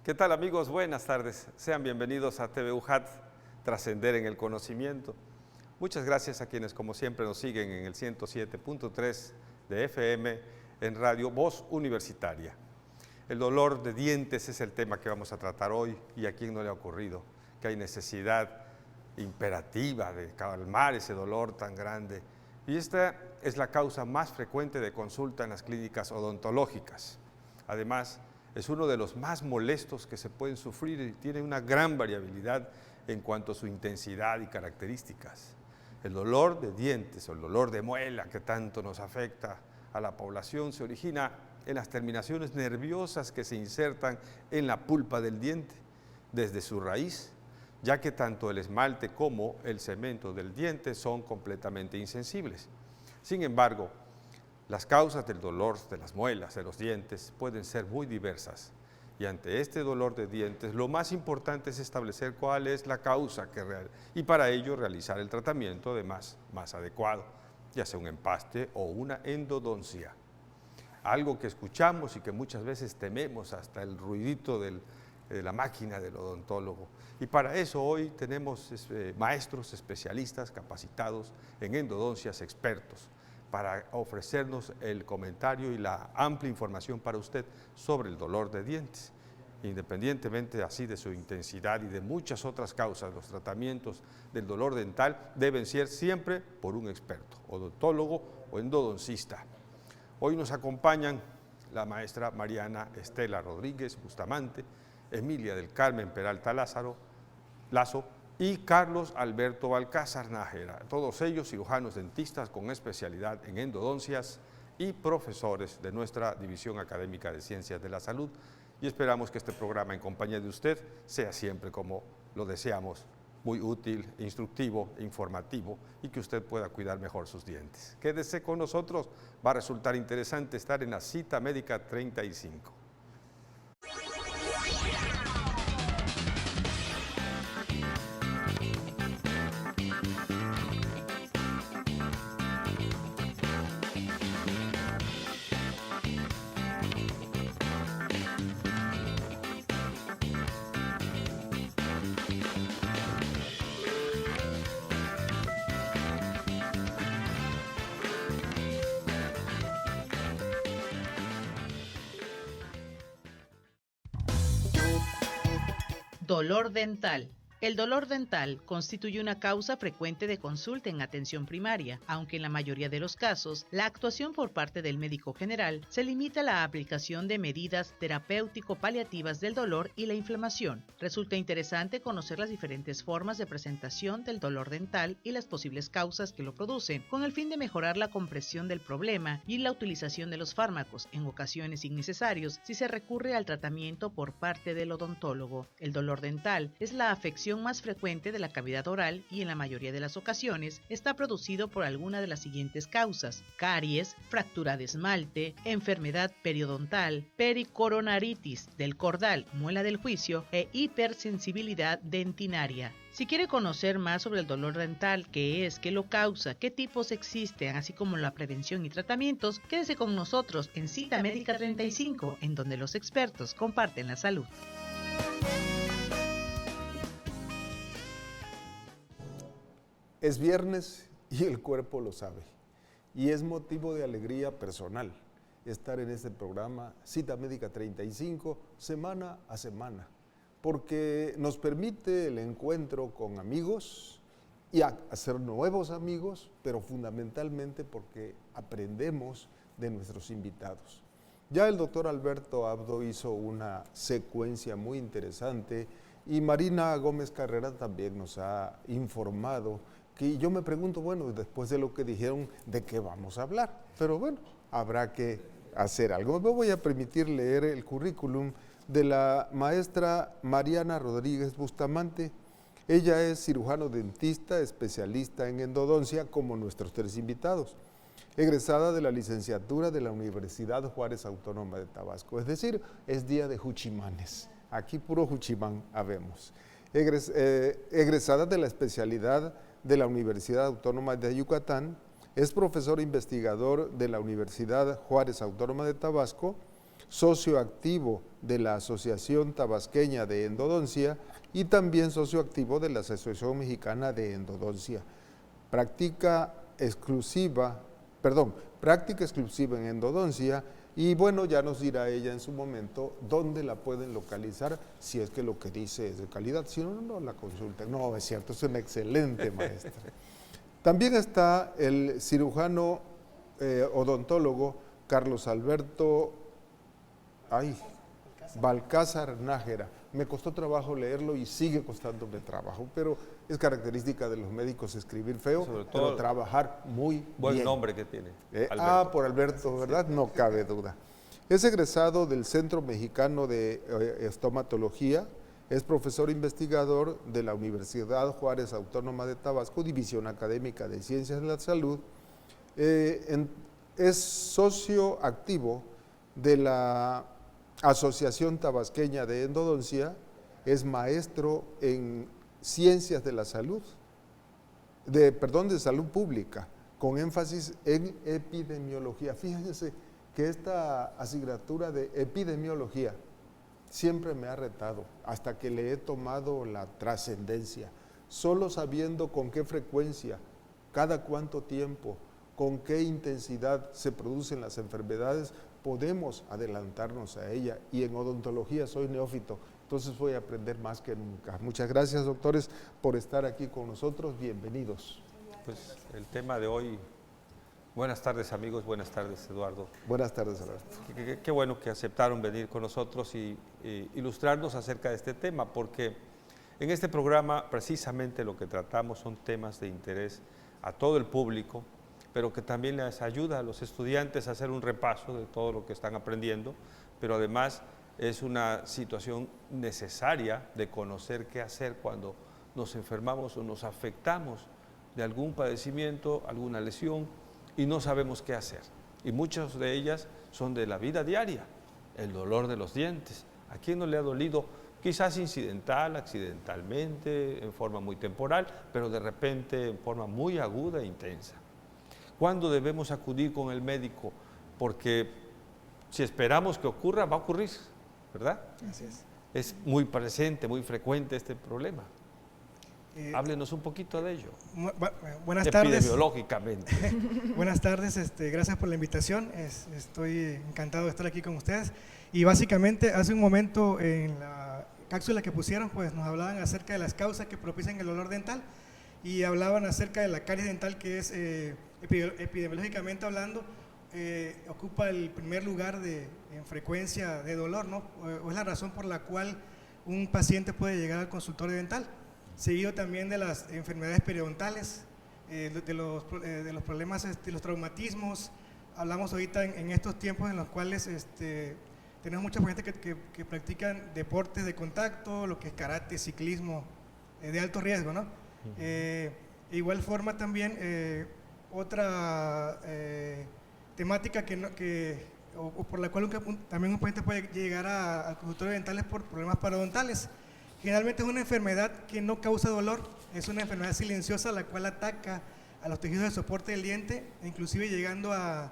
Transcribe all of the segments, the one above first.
¿Qué tal, amigos? Buenas tardes. Sean bienvenidos a TV UJAT, Trascender en el Conocimiento. Muchas gracias a quienes, como siempre, nos siguen en el 107.3 de FM en Radio Voz Universitaria. El dolor de dientes es el tema que vamos a tratar hoy, y a quién no le ha ocurrido que hay necesidad imperativa de calmar ese dolor tan grande. Y esta es la causa más frecuente de consulta en las clínicas odontológicas. Además, es uno de los más molestos que se pueden sufrir y tiene una gran variabilidad en cuanto a su intensidad y características. El dolor de dientes o el dolor de muela que tanto nos afecta a la población se origina en las terminaciones nerviosas que se insertan en la pulpa del diente desde su raíz, ya que tanto el esmalte como el cemento del diente son completamente insensibles. Sin embargo, las causas del dolor de las muelas, de los dientes, pueden ser muy diversas. Y ante este dolor de dientes, lo más importante es establecer cuál es la causa y para ello realizar el tratamiento más adecuado, ya sea un empaste o una endodoncia. Algo que escuchamos y que muchas veces tememos, hasta el ruidito de la máquina del odontólogo. Y para eso hoy tenemos maestros especialistas capacitados en endodoncias, expertos, para ofrecernos el comentario y la amplia información para usted sobre el dolor de dientes. Independientemente así de su intensidad y de muchas otras causas, los tratamientos del dolor dental deben ser siempre por un experto, odontólogo o endodoncista. Hoy nos acompañan la maestra Mariana Estela Rodríguez Bustamante, Emilia del Carmen Peralta Lazo y Carlos Alberto Balcázar Nájera, todos ellos cirujanos dentistas con especialidad en endodoncias y profesores de nuestra División Académica de Ciencias de la Salud, y esperamos que este programa en compañía de usted sea siempre, como lo deseamos, muy útil, instructivo, informativo, y que usted pueda cuidar mejor sus dientes. Quédese con nosotros, va a resultar interesante estar en la cita médica 35. Dolor dental. El dolor dental constituye una causa frecuente de consulta en atención primaria, aunque en la mayoría de los casos, la actuación por parte del médico general se limita a la aplicación de medidas terapéutico-paliativas del dolor y la inflamación. Resulta interesante conocer las diferentes formas de presentación del dolor dental y las posibles causas que lo producen, con el fin de mejorar la comprensión del problema y la utilización de los fármacos, en ocasiones innecesarios, si se recurre al tratamiento por parte del odontólogo. El dolor dental es la afección más frecuente de la cavidad oral y en la mayoría de las ocasiones está producido por alguna de las siguientes causas: caries, fractura de esmalte, enfermedad periodontal, pericoronaritis del cordal, muela del juicio e hipersensibilidad dentinaria. Si quiere conocer más sobre el dolor dental, qué es, qué lo causa, qué tipos existen, así como la prevención y tratamientos, quédese con nosotros en Cita Médica 35, en donde los expertos comparten la salud. Es viernes y el cuerpo lo sabe, y es motivo de alegría personal estar en este programa Cita Médica 35 semana a semana, porque nos permite el encuentro con amigos y hacer nuevos amigos, pero fundamentalmente porque aprendemos de nuestros invitados. Ya el doctor Alberto Abdo hizo una secuencia muy interesante y Marina Gómez Carrera también nos ha informado, que yo me pregunto, bueno, después de lo que dijeron, ¿de qué vamos a hablar? Pero bueno, habrá que hacer algo. Me voy a permitir leer el currículum de la maestra Mariana Rodríguez Bustamante. Ella es cirujano dentista, especialista en endodoncia, como nuestros tres invitados. Egresada de la licenciatura de la Universidad Juárez Autónoma de Tabasco, es decir, es día de Juchimanes. Aquí puro Juchimán habemos. Egresada de la especialidad de la Universidad Autónoma de Yucatán, es profesor investigador de la Universidad Juárez Autónoma de Tabasco, socio activo de la Asociación Tabasqueña de Endodoncia y también socio activo de la Asociación Mexicana de Endodoncia. Práctica exclusiva en endodoncia, y bueno, ya nos dirá ella en su momento dónde la pueden localizar, si es que lo que dice es de calidad, si no, no la consulten. No, es cierto, es una excelente maestra. También está el cirujano odontólogo Carlos Alberto Balcázar Nájera. Me costó trabajo leerlo y sigue costándome trabajo, pero es característica de los médicos escribir feo, pero trabajar muy buen bien. Nombre que tiene. Por Alberto, ¿verdad? No cabe duda. Es egresado del Centro Mexicano de Estomatología, es profesor investigador de la Universidad Juárez Autónoma de Tabasco, División Académica de Ciencias de la Salud, es socio activo de la Asociación Tabasqueña de Endodoncia, es maestro en Ciencias de la Salud, de Salud Pública, con énfasis en epidemiología. Fíjense que esta asignatura de epidemiología siempre me ha retado, hasta que le he tomado la trascendencia, solo sabiendo con qué frecuencia, cada cuánto tiempo, con qué intensidad se producen las enfermedades, podemos adelantarnos a ella, y en odontología soy neófito, entonces voy a aprender más que nunca. Muchas gracias, doctores, por estar aquí con nosotros, bienvenidos. Pues el tema de hoy, buenas tardes amigos, buenas tardes Eduardo. Buenas tardes Alberto. Qué bueno que aceptaron venir con nosotros y ilustrarnos acerca de este tema, porque en este programa precisamente lo que tratamos son temas de interés a todo el público, pero que también les ayuda a los estudiantes a hacer un repaso de todo lo que están aprendiendo, pero además es una situación necesaria de conocer qué hacer cuando nos enfermamos o nos afectamos de algún padecimiento, alguna lesión, y no sabemos qué hacer. Y muchas de ellas son de la vida diaria, el dolor de los dientes. ¿A quién no le ha dolido? Quizás accidentalmente, en forma muy temporal, pero de repente en forma muy aguda e intensa. ¿Cuándo debemos acudir con el médico? Porque si esperamos que ocurra, va a ocurrir, ¿verdad? Así es. Es muy presente, muy frecuente este problema. Háblenos un poquito de ello. Buenas tardes. Epidemiológicamente. Buenas tardes, gracias por la invitación. Estoy encantado de estar aquí con ustedes. Y básicamente, hace un momento en la cápsula que pusieron, pues nos hablaban acerca de las causas que propician el dolor dental y hablaban acerca de la caries dental, que es epidemiológicamente hablando, ocupa el primer lugar en frecuencia de dolor, ¿no? O es la razón por la cual un paciente puede llegar al consultorio dental, seguido también de las enfermedades periodontales, de los problemas, los traumatismos. Hablamos ahorita en estos tiempos en los cuales tenemos mucha gente que practican deportes de contacto, lo que es karate, ciclismo, de alto riesgo, ¿no? De igual forma también otra temática o por la cual también un paciente puede llegar al consultorio dental es por problemas parodontales. Generalmente es una enfermedad que no causa dolor, es una enfermedad silenciosa la cual ataca a los tejidos de soporte del diente, inclusive llegando a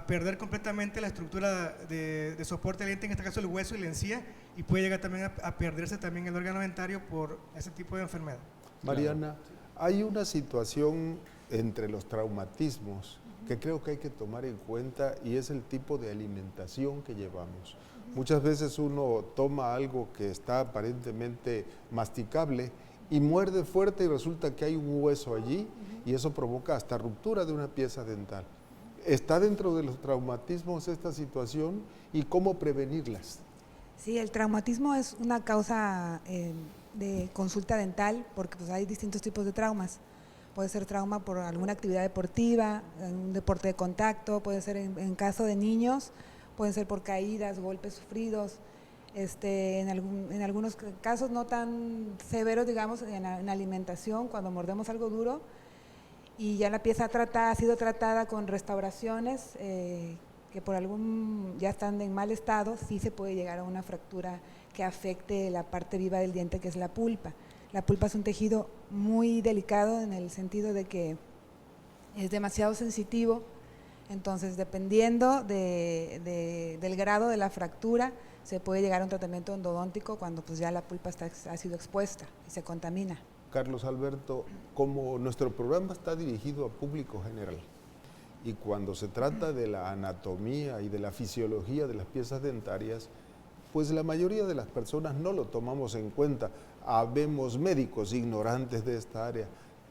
perder completamente la estructura de soporte del diente, en este caso el hueso y la encía, y puede llegar también a perderse también el órgano dentario por ese tipo de enfermedad. Mariana, hay una situación entre los traumatismos que creo que hay que tomar en cuenta, y es el tipo de alimentación que llevamos. Muchas veces uno toma algo que está aparentemente masticable y muerde fuerte y resulta que hay un hueso allí, y eso provoca hasta ruptura de una pieza dental. ¿Está dentro de los traumatismos esta situación y cómo prevenirlas? Sí, el traumatismo es una causa de consulta dental, porque pues, hay distintos tipos de traumas. Puede ser trauma por alguna actividad deportiva, un deporte de contacto, puede ser en caso de niños, pueden ser por caídas, golpes sufridos, en algunos casos no tan severos, digamos, en alimentación, cuando mordemos algo duro y ya la pieza ha sido tratada con restauraciones que por ya están en mal estado, sí se puede llegar a una fractura que afecte la parte viva del diente, que es la pulpa. La pulpa es un tejido muy delicado en el sentido de que es demasiado sensitivo, Entonces, dependiendo del grado de la fractura, se puede llegar a un tratamiento endodóntico cuando pues ya la pulpa ha sido expuesta y se contamina. Carlos Alberto, como nuestro programa está dirigido a público general y cuando se trata de la anatomía y de la fisiología de las piezas dentarias, pues la mayoría de las personas no lo tomamos en cuenta. Habemos médicos ignorantes de esta área.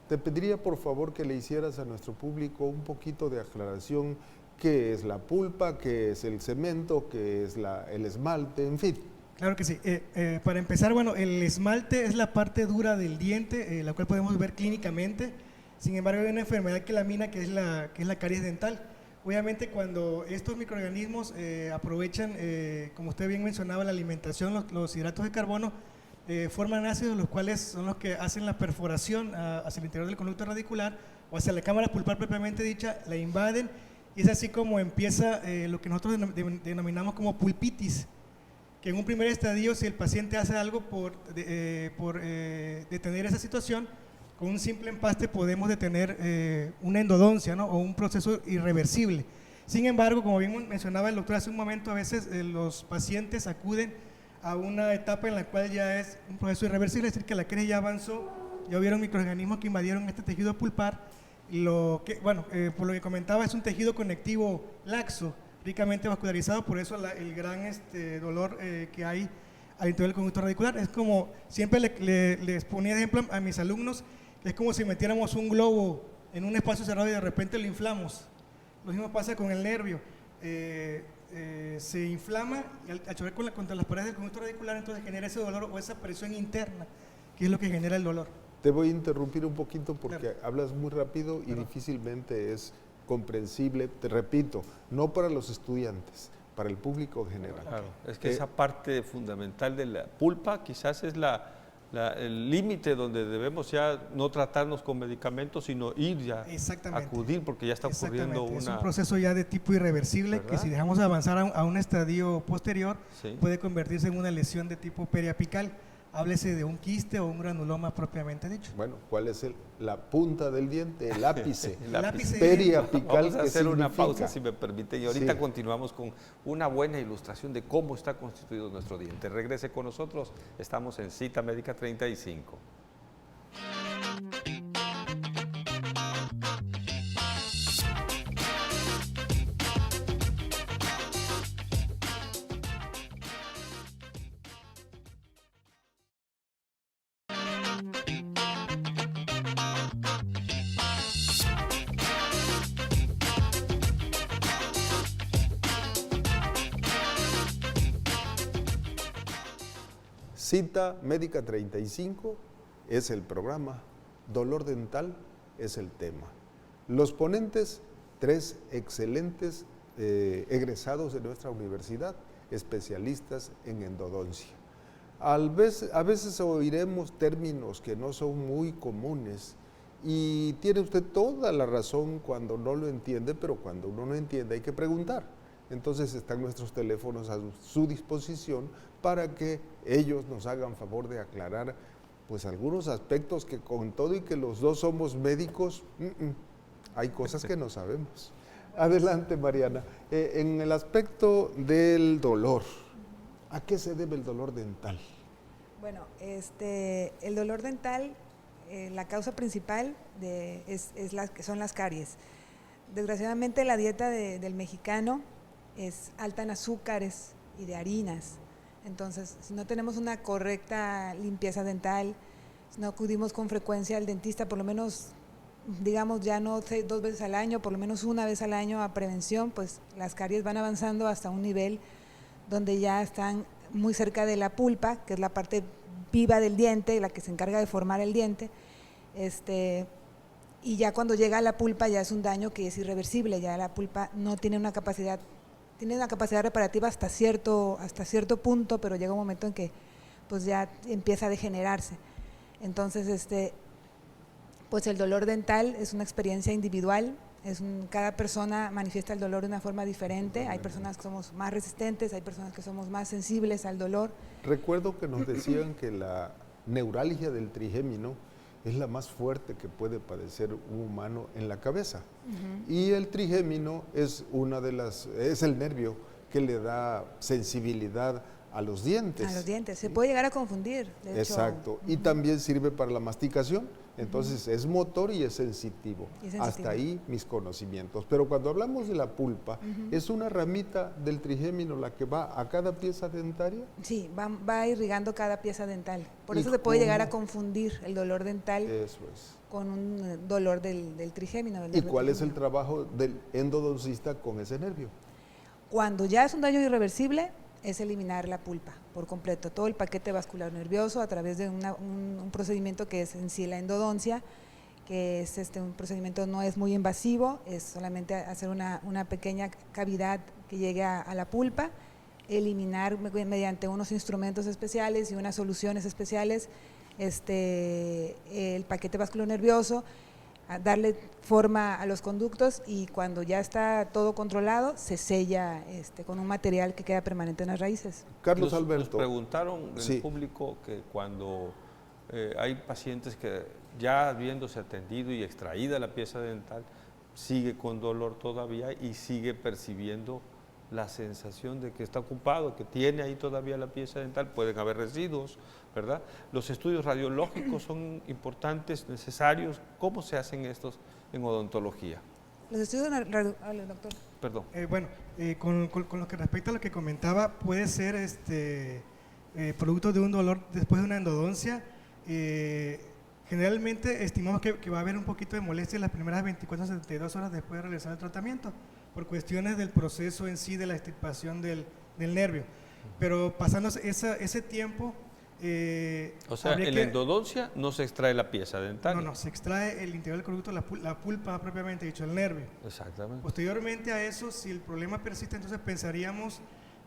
Te pediría por favor que le hicieras a nuestro público un poquito de aclaración, qué es la pulpa, qué es el cemento, qué es el esmalte, en fin. Claro que sí. Para empezar, bueno, el esmalte es la parte dura del diente, la cual podemos ver clínicamente. Sin embargo, hay una enfermedad que lamina, que es la caries dental. Obviamente, cuando estos microorganismos aprovechan, como usted bien mencionaba, la alimentación, los hidratos de carbono, forman ácidos, los cuales son los que hacen la perforación hacia el interior del conducto radicular o hacia la cámara pulpar propiamente dicha, la invaden, y es así como empieza lo que nosotros denominamos como pulpitis, que en un primer estadio, si el paciente hace algo por detener esa situación, con un simple empaste podemos detener una endodoncia, ¿no? O un proceso irreversible. Sin embargo, como bien mencionaba el doctor hace un momento, a veces los pacientes acuden a una etapa en la cual ya es un proceso irreversible, es decir, que la caries ya avanzó, ya hubieron microorganismos que invadieron este tejido pulpar. Por lo que comentaba, es un tejido conectivo laxo, ricamente vascularizado, por eso el gran dolor que hay al interior del conducto radicular. Es como, siempre les ponía de ejemplo a mis alumnos, que es como si metiéramos un globo en un espacio cerrado y de repente lo inflamos. Lo mismo pasa con el nervio. Se inflama y al chocar contra las paredes del conducto radicular, entonces genera ese dolor o esa presión interna, que es lo que genera el dolor. Te voy a interrumpir un poquito porque claro, hablas muy rápido y difícilmente es comprensible, te repito, no para los estudiantes, para el público en general. Claro, es que esa parte fundamental de la pulpa quizás es el límite donde debemos ya no tratarnos con medicamentos, sino ir ya a acudir, porque ya está ocurriendo es un proceso ya de tipo irreversible, ¿verdad? Que si dejamos avanzar a un estadio posterior, sí, puede convertirse en una lesión de tipo periapical. Háblese de un quiste o un granuloma propiamente dicho. Bueno, ¿cuál es la punta del diente? El ápice. El ápice periapical. Vamos a hacer una pausa, si me permite, y ahorita sí, continuamos con una buena ilustración de cómo está constituido nuestro diente. Regrese con nosotros, estamos en Cita Médica 35. Cita Médica 35 es el programa, dolor dental es el tema. Los ponentes, 3 excelentes egresados de nuestra universidad, especialistas en endodoncia. A veces oiremos términos que no son muy comunes y tiene usted toda la razón cuando no lo entiende, pero cuando uno no entiende hay que preguntar. Entonces están nuestros teléfonos a su disposición para que ellos nos hagan favor de aclarar pues algunos aspectos que con todo y que los dos somos médicos, hay cosas que no sabemos. Adelante, Mariana. En el aspecto del dolor, ¿a qué se debe el dolor dental? Bueno, el dolor dental, la causa principal son las caries. Desgraciadamente la dieta del mexicano es alta en azúcares y de harinas. Entonces, si no tenemos una correcta limpieza dental, si no acudimos con frecuencia al dentista, por lo menos, digamos, ya no 2 veces al año, por lo menos 1 vez al año a prevención, pues las caries van avanzando hasta un nivel donde ya están muy cerca de la pulpa, que es la parte viva del diente, la que se encarga de formar el diente, y ya cuando llega a la pulpa ya es un daño que es irreversible, ya la pulpa no tiene una capacidad reparativa hasta cierto punto, pero llega un momento en que pues ya empieza a degenerarse. Entonces, pues el dolor dental es una experiencia individual, cada persona manifiesta el dolor de una forma diferente, hay personas que somos más resistentes, hay personas que somos más sensibles al dolor. Recuerdo que nos decían que la neuralgia del trigémino es la más fuerte que puede padecer un humano en la cabeza. Y el trigémino es es el nervio que le da sensibilidad a los dientes. A los dientes, se puede llegar a confundir. De Exacto, hecho. y también sirve para la masticación, entonces es motor y es sensitivo. Hasta ahí mis conocimientos. Pero cuando hablamos de la pulpa, ¿es una ramita del trigémino la que va a cada pieza dentaria? Sí, va irrigando cada pieza dental. Por ¿Y eso se puede llegar a cómo? confundir el dolor dental Eso es. con un dolor del trigémino. ¿Y cuál es el trabajo del endodoncista con ese nervio? Cuando ya es un daño irreversible, es eliminar la pulpa por completo, todo el paquete vascular nervioso a través de un procedimiento que es en sí la endodoncia, que es un procedimiento no es muy invasivo, es solamente hacer una pequeña cavidad que llegue a la pulpa, eliminar mediante unos instrumentos especiales y unas soluciones especiales el paquete vascular nervioso, a darle forma a los conductos y cuando ya está todo controlado se sella con un material que queda permanente en las raíces. Carlos Nos Alberto. preguntaron en Sí. el público que cuando hay pacientes que ya habiéndose atendido y extraída la pieza dental, sigue con dolor todavía y sigue percibiendo la sensación de que está ocupado, que tiene ahí todavía la pieza dental, pueden haber residuos, ¿verdad? Los estudios radiológicos son importantes, necesarios. ¿Cómo se hacen estos en odontología? Los estudios, doctor. Perdón. Con lo que respecta a lo que comentaba, puede ser producto de un dolor después de una endodoncia. Generalmente estimamos que va a haber un poquito de molestia en las primeras 24 a 72 horas después de realizar el tratamiento, por cuestiones del proceso en sí de la extirpación del nervio. Pero pasando ese tiempo… o sea, en la endodoncia no se extrae la pieza dental. No, se extrae el interior del conducto, la pulpa propiamente dicho, el nervio. Exactamente. Posteriormente a eso, si el problema persiste, entonces pensaríamos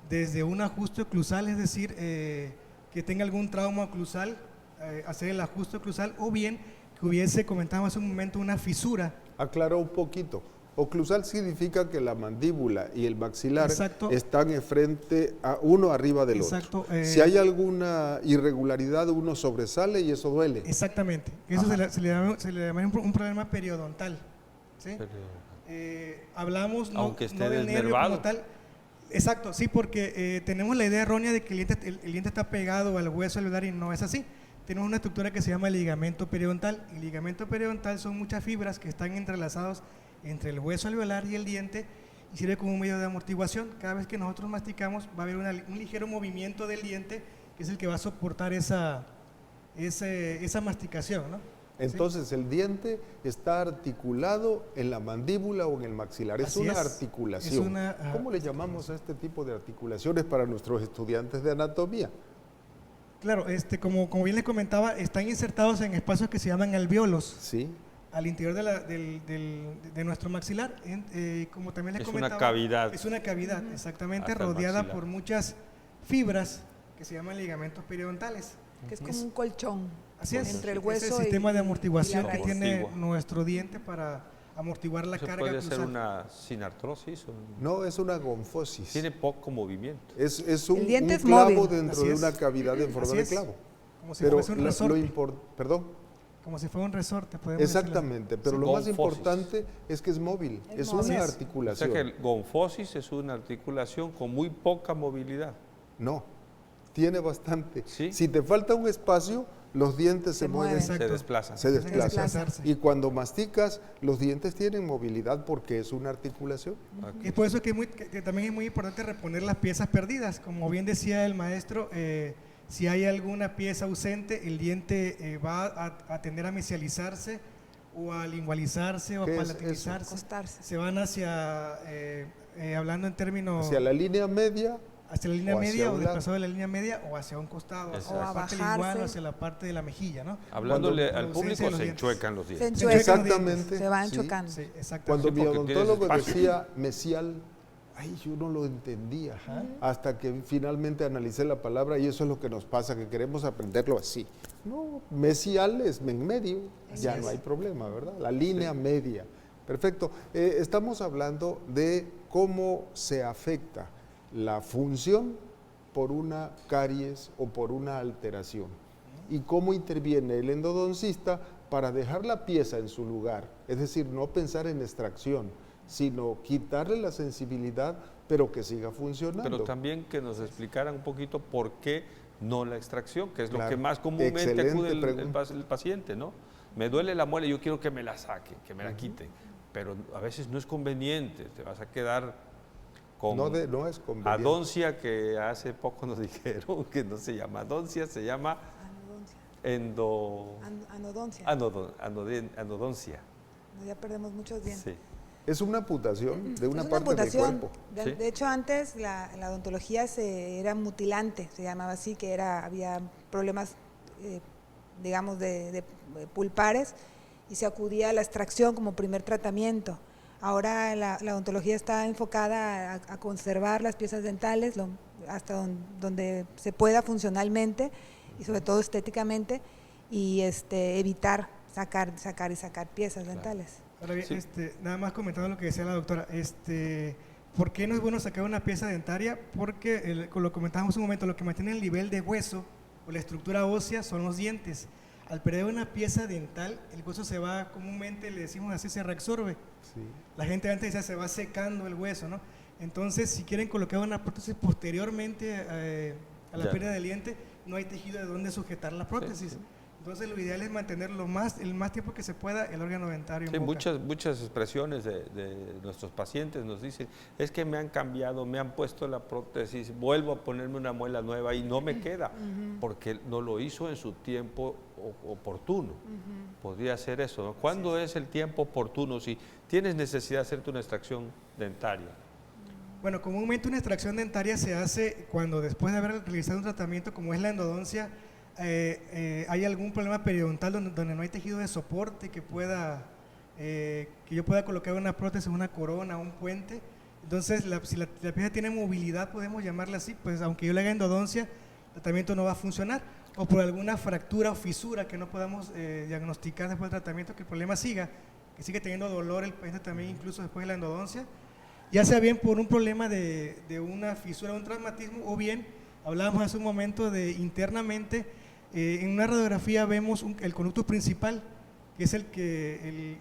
desde un ajuste oclusal, es decir, que tenga algún trauma oclusal, hacer el ajuste oclusal, o bien que hubiese, comentábamos hace un momento, una fisura. Aclara un poquito. Oclusal significa que la mandíbula y el maxilar están frente a uno arriba del otro. Si hay alguna irregularidad, uno sobresale y eso duele. Exactamente. Eso se le llama un problema periodontal. ¿Sí? Hablamos aunque esté no del nervio desnervado. como tal. Exacto, sí, porque tenemos la idea errónea de que el diente está pegado al hueso alveolar y no es así. Tenemos una estructura que se llama ligamento periodontal. El ligamento periodontal son muchas fibras que están entrelazados entre el hueso alveolar y el diente y sirve como un medio de amortiguación. Cada vez que nosotros masticamos va a haber un ligero movimiento del diente que es el que va a soportar esa masticación, ¿no? Entonces, ¿sí? El diente está articulado en la mandíbula o en el maxilar. Es una articulación. ¿Cómo le llamamos a este tipo de articulaciones para nuestros estudiantes de anatomía? Claro, como bien les comentaba, están insertados en espacios que se llaman alvéolos. Sí. Al interior de nuestro maxilar, como también les comentaba, una cavidad. Es una cavidad, exactamente, rodeada por muchas fibras que se llaman ligamentos periodontales. Que es como un colchón. Así es, entre el hueso es el sistema de amortiguación y que tiene nuestro diente para amortiguar la carga puede cruzal. ser una sinartrosis. No, es una gonfosis. Tiene poco movimiento. Es un es clavo móvil. dentro de una cavidad en forma de clavo. Como si fuese un resorte. Perdón. Como si fuera un resorte, podemos Exactamente, pero lo más importante es que es móvil, es una articulación. O sea que el gonfosis es una articulación con muy poca movilidad. No, tiene bastante. ¿Sí? Si te falta un espacio, los dientes se mueven, se desplazan. se desplazan. Y cuando masticas, los dientes tienen movilidad porque es una articulación. Y por eso que también es muy importante reponer las piezas perdidas. Como bien decía el maestro, si hay alguna pieza ausente, el diente va a tender a mesializarse o a lingualizarse o a palatinizarse. Se van hacia, hablando en términos… Hacia la línea media. Hacia la línea media o desplazado de la línea media o hacia un costado, o hacia la parte lingual o hacia la parte de la mejilla, ¿no? Hablándole al público, se enchuecan los dientes. Se enchuecan, exactamente. Se van chocando. Sí, exactamente. Cuando mi odontólogo decía mesial, yo no lo entendía, hasta que finalmente analicé la palabra y eso es lo que nos pasa, que queremos aprenderlo así. No, mesial es en medio, ya no hay problema, ¿verdad? La línea media. Perfecto. Estamos hablando de cómo se afecta la función por una caries o por una alteración y cómo interviene el endodoncista para dejar la pieza en su lugar, es decir, no pensar en extracción, sino quitarle la sensibilidad, pero que siga funcionando. Pero también que nos explicaran un poquito por qué no la extracción, que es Claro. lo que más comúnmente Excelente acude pregunta. el paciente, ¿no? Me duele la muela, yo quiero que me la saquen, que me la quiten, pero a veces no es conveniente, te vas a quedar con No es conveniente. adoncia, que hace poco nos dijeron que no se llama adoncia, se llama Anodoncia. anodoncia. Ya perdemos muchos dientes. Sí. Es una amputación de una Es parte amputación. del cuerpo. Sí. De hecho, antes la odontología era mutilante, se llamaba así, que había problemas, digamos, de pulpares, y se acudía a la extracción como primer tratamiento. Ahora la odontología está enfocada a conservar las piezas dentales hasta donde se pueda funcionalmente y sobre todo estéticamente, y evitar sacar piezas dentales. Ahora bien, Sí. nada más comentando lo que decía la doctora, ¿por qué no es bueno sacar una pieza dentaria? Porque, como lo comentábamos un momento, lo que mantiene el nivel de hueso o la estructura ósea son los dientes. Al perder una pieza dental, el hueso se va, comúnmente le decimos así, se reabsorbe. Sí. La gente antes decía se va secando el hueso, ¿no? Entonces, si quieren colocar una prótesis posteriormente a la Ya. pérdida del diente, no hay tejido de donde sujetar la prótesis. Sí, sí. Entonces, lo ideal es mantener el más tiempo que se pueda el órgano dentario en Sí, boca. muchas expresiones de nuestros pacientes nos dicen, es que me han cambiado, me han puesto la prótesis, vuelvo a ponerme una muela nueva y no me queda, porque no lo hizo en su tiempo oportuno. Podría ser eso, ¿no? ¿Cuándo es el tiempo oportuno si tienes necesidad de hacerte una extracción dentaria? Bueno, comúnmente una extracción dentaria se hace cuando después de haber realizado un tratamiento como es la endodoncia, hay algún problema periodontal donde no hay tejido de soporte que yo pueda colocar una prótesis, una corona, un puente. Entonces, si la pieza tiene movilidad, podemos llamarla así, pues aunque yo le haga endodoncia, el tratamiento no va a funcionar. O por alguna fractura o fisura que no podamos diagnosticar después del tratamiento, que el problema que sigue teniendo dolor el paciente también incluso después de la endodoncia, ya sea bien por un problema de una fisura, un traumatismo, o bien, hablábamos hace un momento de internamente, en una radiografía vemos el conducto principal, que es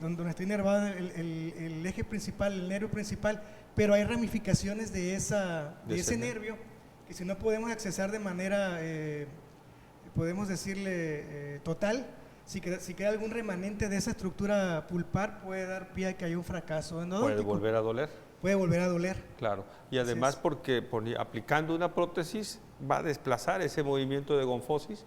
donde está inervado el eje principal, el nervio principal, pero hay ramificaciones de ese nervio que si no podemos accesar de manera, podemos decirle, total, si queda algún remanente de esa estructura pulpar, puede dar pie a que haya un fracaso endodóntico. ¿Puede volver a doler? Puede volver a doler. Claro, y además porque aplicando una prótesis va a desplazar ese movimiento de gonfosis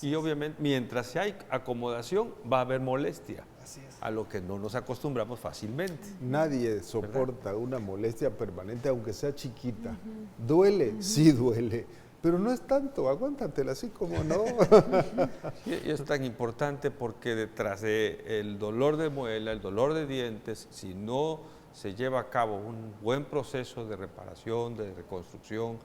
y obviamente mientras hay acomodación va a haber molestia, Así es. a lo que no nos acostumbramos fácilmente. Nadie soporta una molestia permanente, aunque sea chiquita. ¿Duele? Sí duele. Pero no es tanto, aguántatela así como no. Y es tan importante porque detrás del dolor de muela, el dolor de dientes, si no se lleva a cabo un buen proceso de reparación, de reconstrucción,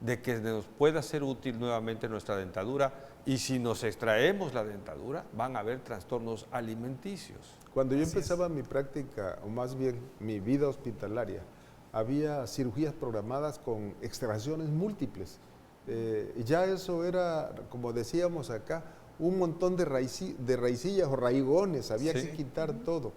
de que nos pueda ser útil nuevamente nuestra dentadura, y si nos extraemos la dentadura, van a haber trastornos alimenticios. Cuando yo empezaba mi práctica, o más bien mi vida hospitalaria, había cirugías programadas con extracciones múltiples. Ya eso era, como decíamos acá, un montón de raicillas o raigones, había Sí. que quitar todo.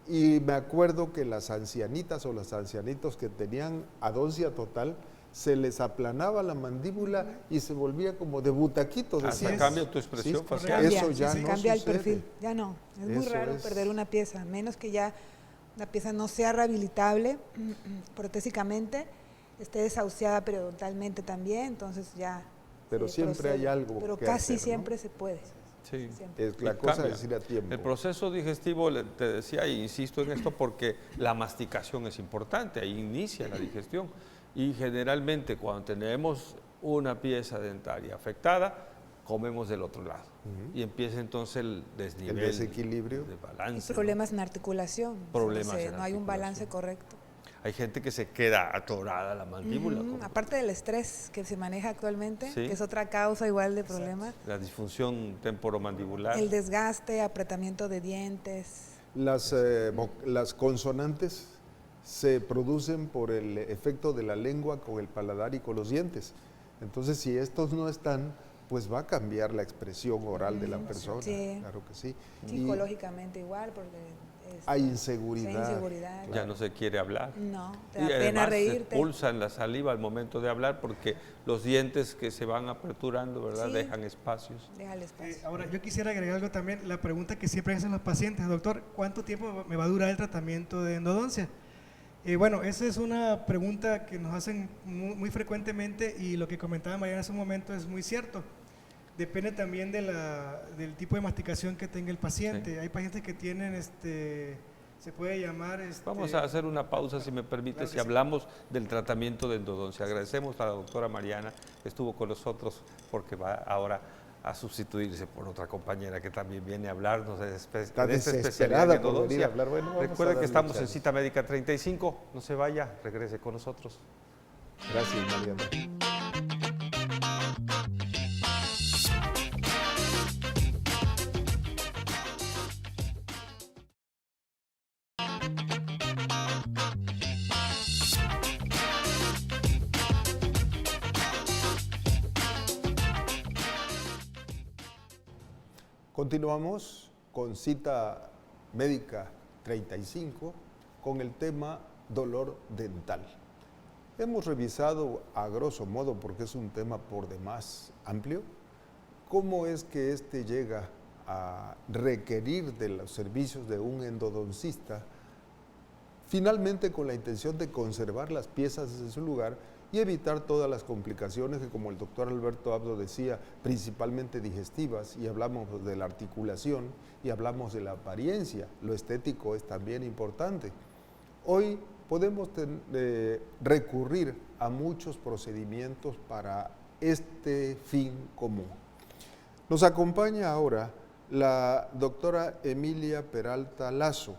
Y me acuerdo que las ancianitas o los ancianitos que tenían adoncia total, se les aplanaba la mandíbula y se volvía como de butaquito. Hasta decías. cambia tu expresión Sí, facial. Cambia, Eso ya sí, no cambia el sucede. perfil, ya no. Es muy Eso raro es. perder una pieza, a menos que ya la pieza no sea rehabilitable protésicamente, esté desahuciada periodontalmente también, entonces ya. Pero siempre hay algo Pero que casi hacer, ¿no? siempre se puede. Sí. Siempre. Es la Y cosa cambia. es ir a tiempo. El proceso digestivo, te decía, e insisto en esto porque la masticación es importante, ahí inicia la digestión. Y generalmente cuando tenemos una pieza dentaria afectada, comemos del otro lado. Y empieza entonces el desnivel, El desequilibrio. de Hay balance. ¿no? problemas en articulación. Problemas no en hay un articulación. balance correcto. Hay gente que se queda atorada la mandíbula. como Aparte del estrés que se maneja actualmente, Sí. que es otra causa igual de problemas, la disfunción temporomandibular. el desgaste, apretamiento de dientes. Las consonantes se producen por el efecto de la lengua con el paladar y con los dientes. Entonces, si estos no están, pues va a cambiar la expresión oral de la persona, sí. claro que sí. Psicológicamente igual, porque hay inseguridad. inseguridad. Ya no se quiere hablar. No, te Y da pena además reírte. se expulsan la saliva al momento de hablar porque los dientes que se van aperturando, ¿verdad? Sí. Dejan espacios. Deja el espacio. Ahora, yo quisiera agregar algo también, la pregunta que siempre hacen los pacientes, doctor, ¿cuánto tiempo me va a durar el tratamiento de endodoncia? Bueno, esa es una pregunta que nos hacen muy frecuentemente y lo que comentaba Mariana hace un momento es muy cierto. Depende también del tipo de masticación que tenga el paciente. Sí. Hay pacientes que tienen, se puede llamar… Vamos a hacer una pausa, si me permite, claro si hablamos del tratamiento de endodoncia. Agradecemos a la doctora Mariana que estuvo con nosotros porque va ahora a sustituirse por otra compañera que también viene a hablarnos de esta especialidad de endodoncia. Bueno, recuerde que estamos en Cita Médica 35, no se vaya, regrese con nosotros. Gracias, Mariana. Continuamos con Cita Médica 35 con el tema dolor dental. Hemos revisado a grosso modo, porque es un tema por demás amplio, cómo es que este llega a requerir de los servicios de un endodoncista, finalmente con la intención de conservar las piezas en su lugar y evitar todas las complicaciones que, como el doctor Alberto Abdo decía, principalmente digestivas, y hablamos de la articulación y hablamos de la apariencia. Lo estético es también importante. Hoy podemos recurrir a muchos procedimientos para este fin común. Nos acompaña ahora la doctora Emilia Peralta Lazo.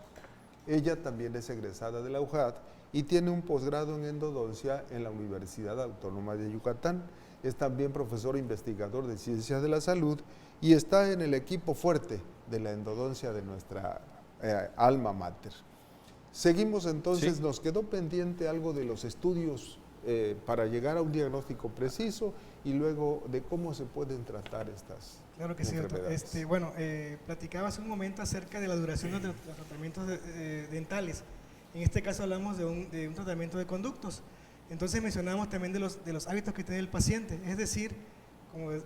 Ella también es egresada de la UJAT y tiene un posgrado en endodoncia en la Universidad Autónoma de Yucatán. Es también profesor investigador de Ciencias de la Salud y está en el equipo fuerte de la endodoncia de nuestra alma mater. Seguimos entonces, sí. Nos quedó pendiente algo de los estudios para llegar a un diagnóstico preciso y luego de cómo se pueden tratar estas Claro que sí, doctor. Bueno, platicaba hace un momento acerca de la duración de los tratamientos dentales. En este caso hablamos de un tratamiento de conductos. Entonces mencionábamos también de los hábitos que tiene el paciente. Es decir,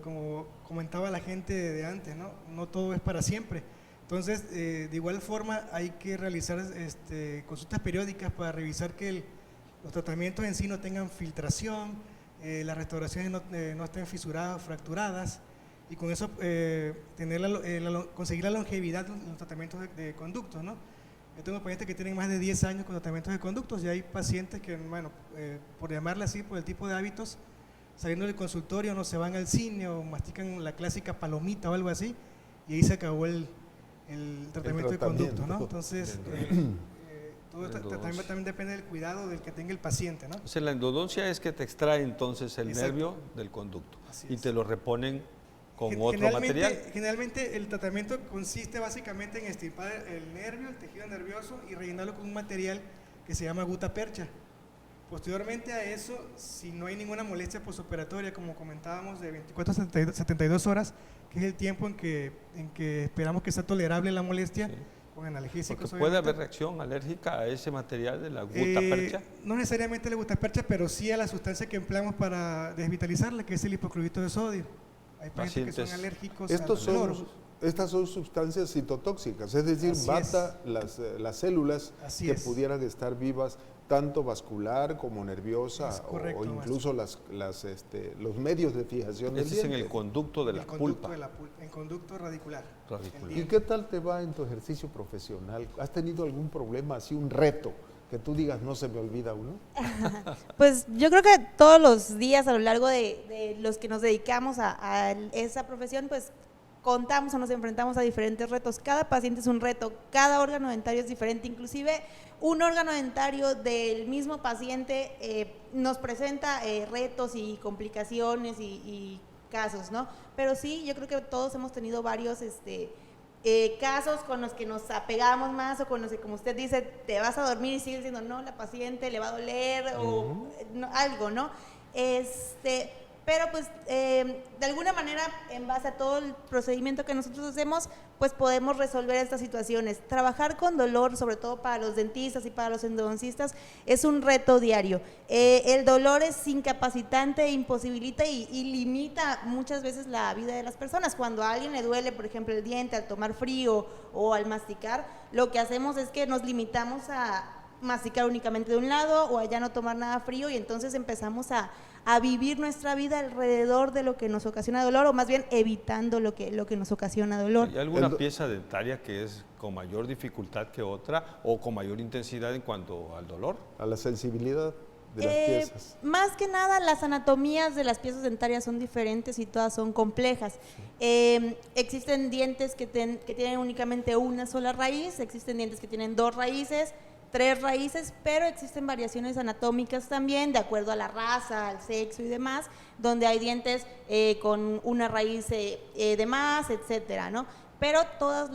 como comentaba la gente de antes, no todo es para siempre. Entonces, de igual forma hay que realizar consultas periódicas para revisar que los tratamientos en sí no tengan filtración, las restauraciones no estén fisuradas, fracturadas, y con eso conseguir la longevidad de los tratamientos de conductos, ¿no? Yo tengo pacientes que tienen más de 10 años con tratamientos de conductos y hay pacientes que, bueno, por llamarle así, por el tipo de hábitos, saliendo del consultorio no se van al cine o mastican la clásica palomita o algo así y ahí se acabó el tratamiento de conductos, ¿no? Entonces, todo también depende del cuidado del que tenga el paciente, ¿no? O sea, la endodoncia es que te extrae entonces el nervio del conducto y te lo reponen con otro material. Generalmente el tratamiento consiste básicamente en extirpar el nervio, el tejido nervioso y rellenarlo con un material que se llama gutapercha. Posteriormente a eso, si no hay ninguna molestia postoperatoria, como comentábamos, de 24 a 72 horas, que es el tiempo en que esperamos que sea tolerable la molestia, sí. Con analgésicos. Porque puede haber reacción alérgica a ese material de la gutapercha. No necesariamente la gutapercha, pero sí a la sustancia que empleamos para desvitalizarla, que es el hipoclorito de sodio. Hay pacientes que son alérgicos al cloro. Estas son sustancias citotóxicas, es decir, mata las células que pudieran estar vivas, tanto vascular como nerviosa, correcto, o incluso los medios de fijación del diente. Es en el conducto de la pulpa. En conducto radicular. ¿Y qué tal te va en tu ejercicio profesional? ¿Has tenido algún problema, así un reto, que tú digas no se me olvida uno? Pues yo creo que todos los días a lo largo de los que nos dedicamos a esa profesión, pues contamos o nos enfrentamos a diferentes retos. Cada paciente es un reto, cada órgano dentario es diferente, inclusive un órgano dentario del mismo paciente nos presenta retos y complicaciones y casos, ¿no? Pero sí, yo creo que todos hemos tenido varios casos con los que nos apegamos más o con los que, como usted dice, te vas a dormir y sigues diciendo, no, la paciente le va a doler o no, algo, ¿no? pero pues de alguna manera, en base a todo el procedimiento que nosotros hacemos, pues podemos resolver estas situaciones. Trabajar con dolor, sobre todo para los dentistas y para los endodoncistas, es un reto diario. El dolor es incapacitante, imposibilita y limita muchas veces la vida de las personas. Cuando a alguien le duele, por ejemplo, el diente al tomar frío o al masticar, lo que hacemos es que nos limitamos a masticar únicamente de un lado o a ya no tomar nada frío, y entonces empezamos a vivir nuestra vida alrededor de lo que nos ocasiona dolor, o más bien evitando lo que nos ocasiona dolor. ¿Hay alguna pieza dentaria que es con mayor dificultad que otra o con mayor intensidad en cuanto al dolor? A la sensibilidad de las piezas. Más que nada, las anatomías de las piezas dentarias son diferentes y todas son complejas. Existen dientes que tienen únicamente una sola raíz, existen dientes que tienen 2 raíces, 3 raíces, pero existen variaciones anatómicas también, de acuerdo a la raza, al sexo y demás, donde hay dientes con una raíz de más, etcétera, ¿no? Pero todas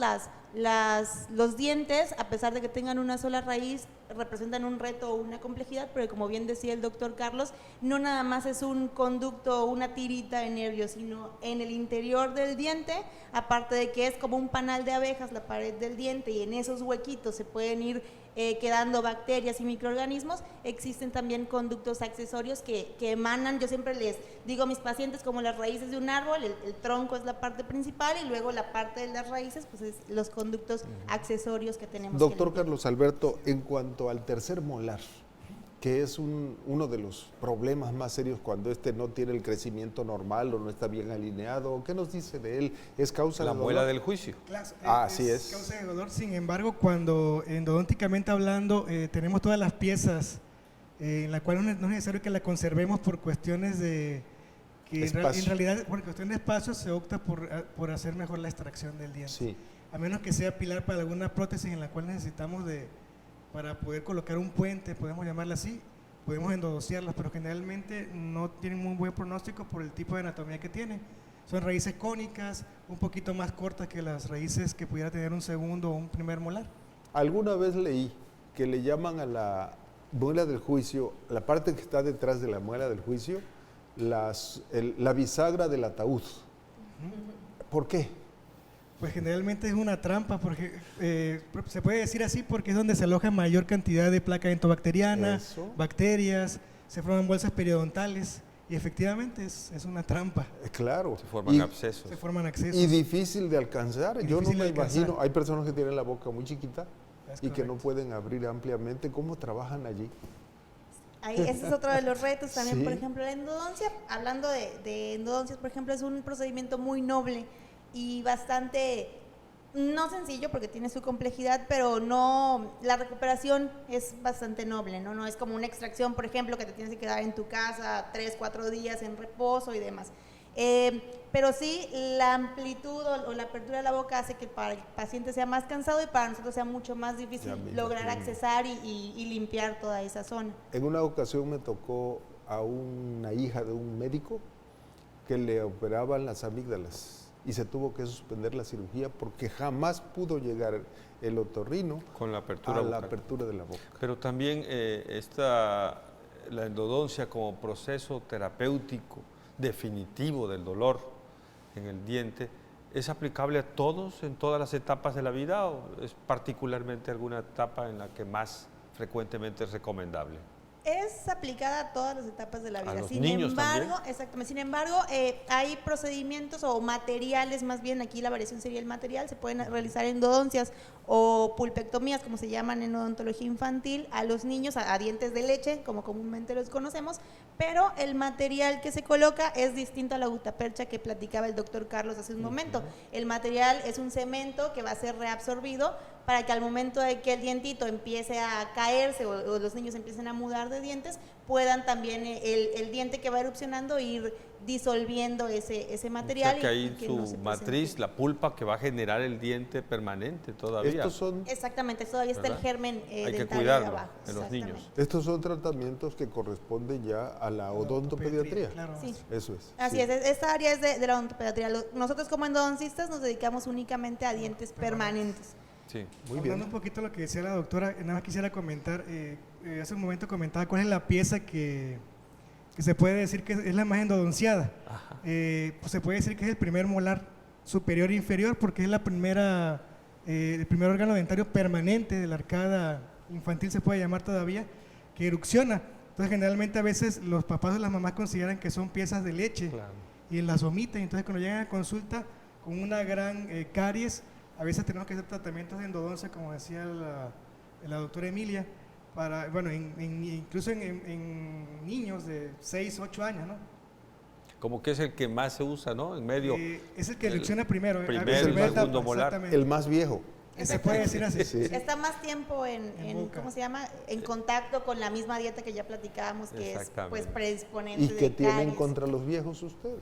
los dientes, a pesar de que tengan una sola raíz, representan un reto o una complejidad, pero como bien decía el doctor Carlos, no nada más es un conducto o una tirita de nervios, sino en el interior del diente, aparte de que es como un panal de abejas la pared del diente, y en esos huequitos se pueden ir quedando bacterias y microorganismos, existen también conductos accesorios que emanan. Yo siempre les digo a mis pacientes, como las raíces de un árbol, el tronco es la parte principal y luego la parte de las raíces, pues es los conductos accesorios que tenemos. Doctor Carlos Alberto, en cuanto al tercer molar, que es uno de los problemas más serios cuando no tiene el crecimiento normal o no está bien alineado, ¿qué nos dice de él? ¿Es causa de dolor? La muela del juicio. Claro, Así es. Causa de dolor. Sin embargo, cuando endodónticamente hablando tenemos todas las piezas en la cual no es necesario que la conservemos por cuestiones de que en realidad por cuestión de espacio se opta por hacer mejor la extracción del diente. Sí. A menos que sea pilar para alguna prótesis en la cual necesitamos para poder colocar un puente, podemos llamarla así, podemos endodonciarlas, pero generalmente no tienen muy buen pronóstico por el tipo de anatomía que tienen. Son raíces cónicas, un poquito más cortas que las raíces que pudiera tener un segundo o un primer molar. Alguna vez leí que le llaman a la muela del juicio, la parte que está detrás de la muela del juicio, la bisagra del ataúd. ¿Por qué? Pues generalmente es una trampa, porque se puede decir así porque es donde se aloja mayor cantidad de placa dentobacteriana, bacterias, se forman bolsas periodontales y efectivamente es una trampa. Claro. Se forman abscesos. Se forman abscesos. Y difícil de alcanzar. Yo no me imagino, hay personas que tienen la boca muy chiquita y que no pueden abrir ampliamente. ¿Cómo trabajan allí? Ese es otro de los retos también. Sí. Por ejemplo, la endodoncia, hablando de endodoncias, por ejemplo, es un procedimiento muy noble y bastante, no sencillo porque tiene su complejidad, pero no, la recuperación es bastante noble, ¿no? No es como una extracción, por ejemplo, que te tienes que quedar en tu casa 3-4 días en reposo y demás. Pero sí, la amplitud o la apertura de la boca hace que para el paciente sea más cansado y para nosotros sea mucho más difícil lograr accesar y limpiar toda esa zona. En una ocasión me tocó a una hija de un médico que le operaban las amígdalas y se tuvo que suspender la cirugía porque jamás pudo llegar el otorrino con la apertura a la apertura de la boca. Pero también la endodoncia como proceso terapéutico definitivo del dolor en el diente, ¿es aplicable a todos en todas las etapas de la vida o es particularmente alguna etapa en la que más frecuentemente es recomendable? Es aplicada a todas las etapas de la vida. ¿A los niños también? Exactamente. Sin embargo, hay procedimientos o materiales, más bien aquí la variación sería el material, se pueden realizar endodoncias o pulpectomías, como se llaman en odontología infantil, a los niños, a dientes de leche, como comúnmente los conocemos, pero el material que se coloca es distinto a la gutapercha que platicaba el doctor Carlos hace un momento. El material es un cemento que va a ser reabsorbido para que al momento de que el dientito empiece a caerse o los niños empiecen a mudar de dientes, puedan también el diente que va erupcionando ir disolviendo ese material. O sea que ahí su matriz, la pulpa que va a generar el diente permanente todavía. Estos son, exactamente, todavía está el germen hay que dental cuidarlo de abajo. en los niños. estos son tratamientos que corresponden ya a la odontopediatría. Claro. Sí. Eso es. Así es, esta área es de la odontopediatría. Nosotros como endodoncistas nos dedicamos únicamente a dientes permanentes. Sí. Muy Hablando bien. un poquito de lo que decía la doctora, nada más quisiera comentar, hace un momento comentaba cuál es la pieza que que se puede decir que es la más endodonciada. Ajá. Pues se puede decir que es el primer molar superior e inferior porque es el primer órgano dentario permanente de la arcada infantil, se puede llamar todavía, que erupciona. Entonces generalmente a veces los papás o las mamás consideran que son piezas de leche, claro, y las omiten. Entonces cuando llegan a consulta con una gran caries, a veces tenemos que hacer tratamientos de endodoncia, como decía la doctora Emilia, para, bueno, incluso en niños de 6, 8 años, ¿no? Como que es el que más se usa, ¿no? En medio. Es el que erupciona primero. Primero, el segundo molar. El más viejo. Se puede decir así. Sí. Está más tiempo en ¿cómo se llama? En contacto con la misma dieta que ya platicábamos, que es pues predisponente. ¿Y qué tienen caries contra los viejos ustedes?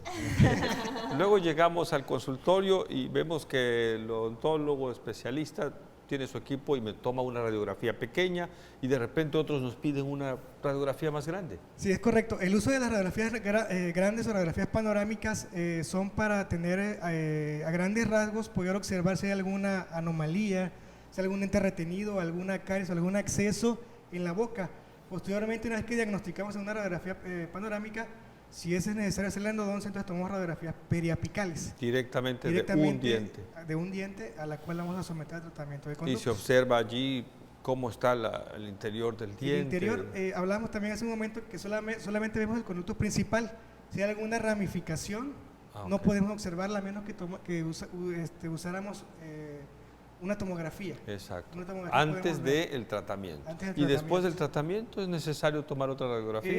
Luego llegamos al consultorio y vemos que el odontólogo especialista tiene su equipo y me toma una radiografía pequeña y de repente otros nos piden una radiografía más grande. Sí, es correcto. El uso de las radiografías grandes o radiografías panorámicas son para tener a grandes rasgos, poder observar si hay alguna anomalía, si hay algún ente retenido, alguna caries o algún acceso en la boca. Posteriormente, una vez que diagnosticamos en una radiografía panorámica, si es necesario hacer la endodoncia, entonces tomamos radiografías periapicales. Directamente de un diente. De un diente a la cual vamos a someter al tratamiento de conductos. Y se observa allí cómo está el interior del diente. El interior, hablamos también hace un momento que solamente vemos el conducto principal. Si hay alguna ramificación, no podemos observarla a menos que usáramos una tomografía. Exacto. Una tomografía antes del tratamiento. Y después del tratamiento es necesario tomar otra radiografía.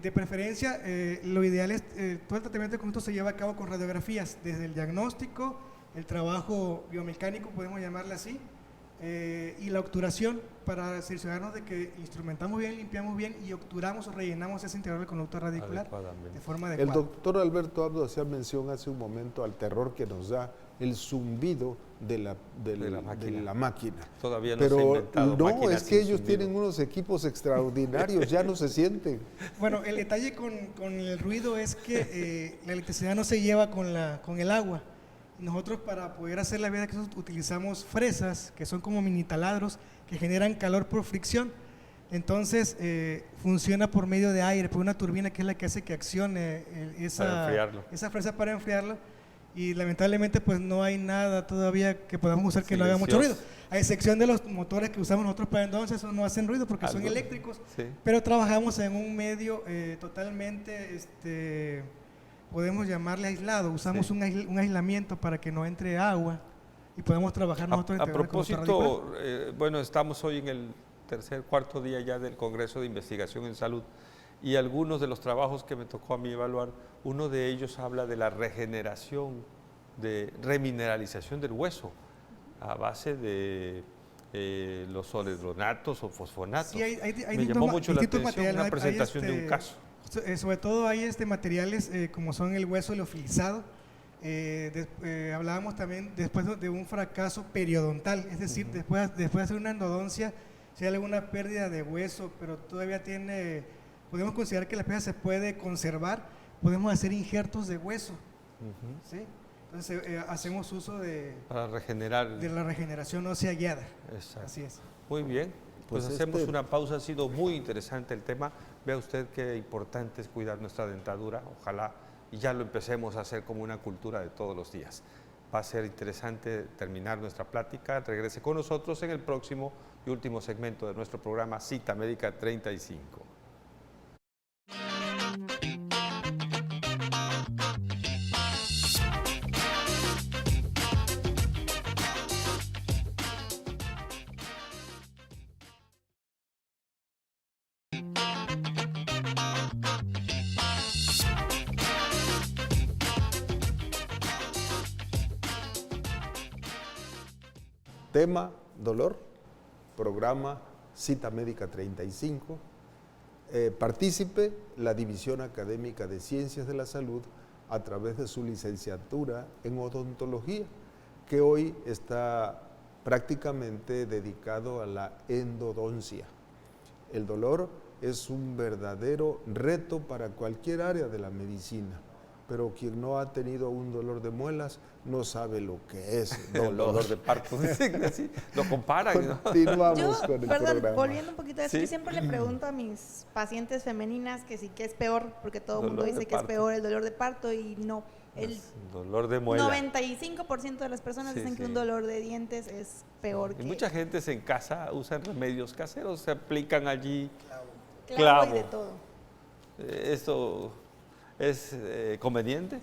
De preferencia, lo ideal es, todo el tratamiento de conducto se lleva a cabo con radiografías, desde el diagnóstico, el trabajo biomecánico, podemos llamarle así, y la obturación, para cerciorarnos de que instrumentamos bien, limpiamos bien y obturamos o rellenamos ese interior del conducto radicular de forma adecuada. El doctor Alberto Abdo hacía mención hace un momento al terror que nos da el zumbido de la máquina. Todavía no Pero se ha inventado no, es que ellos zumbido. tienen unos equipos extraordinarios, ya no se sienten. Bueno, el detalle con el ruido es que la electricidad no se lleva con el agua. Nosotros, para poder hacer la vida, que utilizamos fresas, que son como mini taladros, que generan calor por fricción. Entonces, funciona por medio de aire, por una turbina que es la que hace que accione esa fresa para enfriarlo. Y lamentablemente pues no hay nada todavía que podamos usar que no haga mucho ruido, a excepción de los motores que usamos nosotros para entonces, esos no hacen ruido porque son eléctricos, pero trabajamos en un medio totalmente, podemos llamarle aislado, usamos un aislamiento para que no entre agua y podemos trabajar nosotros. A propósito, bueno, estamos hoy en el cuarto día ya del Congreso de Investigación en Salud y algunos de los trabajos que me tocó a mí evaluar, uno de ellos habla de la regeneración, de remineralización del hueso a base de los soledronatos o fosfonatos. Sí, hay me llamó mucho la atención una hay presentación de un caso. Sobre todo hay materiales como son el hueso liofilizado. Hablábamos también después de un fracaso periodontal, es decir, después de hacer una endodoncia, si hay alguna pérdida de hueso, pero todavía podemos considerar que la pieza se puede conservar, podemos hacer injertos de hueso. ¿Sí? Entonces hacemos uso para regenerar. De la regeneración ósea guiada. Exacto. Así es. Muy bien, pues hacemos una pausa, ha sido muy interesante el tema. Vea usted qué importante es cuidar nuestra dentadura, ojalá y ya lo empecemos a hacer como una cultura de todos los días. Va a ser interesante terminar nuestra plática. Regrese con nosotros en el próximo y último segmento de nuestro programa Cita Médica 35. Tema, dolor, programa Cita Médica 35, partícipe la División Académica de Ciencias de la Salud a través de su licenciatura en odontología, que hoy está prácticamente dedicado a la endodoncia. El dolor es un verdadero reto para cualquier área de la medicina. pero quien no ha tenido un dolor de muelas no sabe lo que es dolor. Dolor de parto, dicen así, lo comparan, ¿no? Continuamos Yo, con el perdón, programa. volviendo un poquito a eso, Sí. yo siempre le pregunto a mis pacientes femeninas que sí que es peor, porque todo el mundo Dolor de dice que es parto. peor el dolor de parto y no. El Es dolor de muela. 95% de las personas Sí, dicen que sí. un dolor de dientes es peor Y que mucha gente en casa usan remedios caseros, se aplican allí. clavo y clavo. de todo. ¿Esto es conveniente?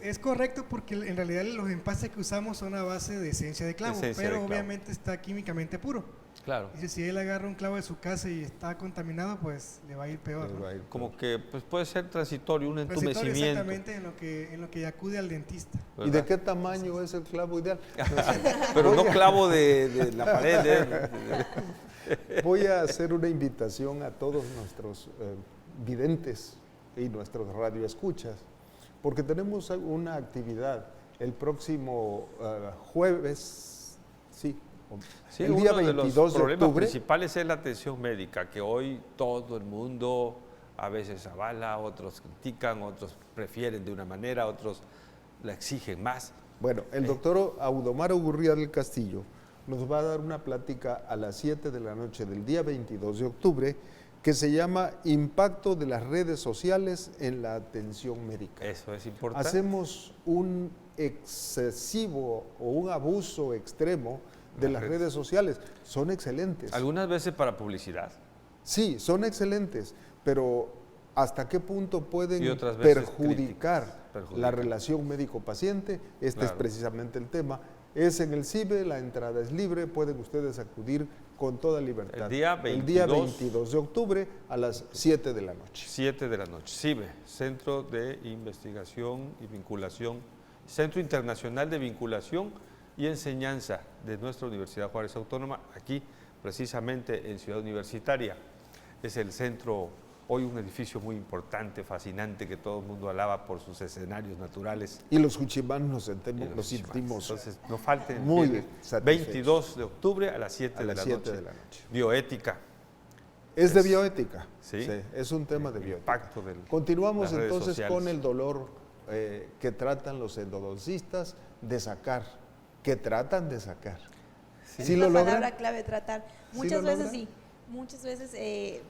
Es correcto porque en realidad los empastes que usamos son a base de esencia de clavo, Esencia pero de clavo. obviamente está químicamente puro. Claro. Dice, si él agarra un clavo de su casa y está contaminado, pues le va a ir peor. Le ¿no? va a ir Como que pues, puede ser transitorio, un Transitorio entumecimiento. exactamente en lo que acude al dentista. ¿Y de ¿verdad? qué tamaño es el clavo ideal? Pero no clavo de la pared. Voy a hacer una invitación a todos nuestros videntes y nuestros radioescuchas, porque tenemos una actividad el próximo jueves, sí, Sí, el día uno de 22 los de problemas octubre. principales es la atención médica, que hoy todo el mundo a veces avala, otros critican, otros prefieren de una manera, otros la exigen más. Bueno, el doctor Audomar Ugurría del Castillo nos va a dar una plática a las 7 de la noche del día 22 de octubre que se llama Impacto de las redes sociales en la atención médica. Eso es importante. Hacemos un excesivo o un abuso extremo de las redes sociales. Son excelentes. Algunas veces para publicidad. Sí, son excelentes, pero ¿hasta qué punto pueden Y otras veces perjudicar críticas, la relación médico-paciente? Este es Claro. precisamente el tema. Es en el CIBE, la entrada es libre, pueden ustedes acudir con toda libertad. El día El día 22 22 de octubre a las 7 de la noche. 7 de la noche. CIBE, Centro de Investigación y Vinculación, Centro Internacional de Vinculación y Enseñanza de nuestra Universidad Juárez Autónoma, aquí precisamente en Ciudad Universitaria. Es el centro, hoy un edificio muy importante, fascinante, que todo el mundo alaba por sus escenarios naturales. Y los juchimanos nos Y los sentimos Entonces, no falten. muy viene satisfechos. 22 de octubre a las 7 a de las la 7 noche. de la noche. Bioética. Es de bioética. Sí. Es un tema de El bioética. impacto de Continuamos las redes entonces sociales. con el dolor que tratan los endodoncistas de sacar, que tratan de sacar. Sí. ¿Sí Es lo la logran? palabra clave, tratar. ¿Sí Muchas lo veces logran? sí, muchas veces, el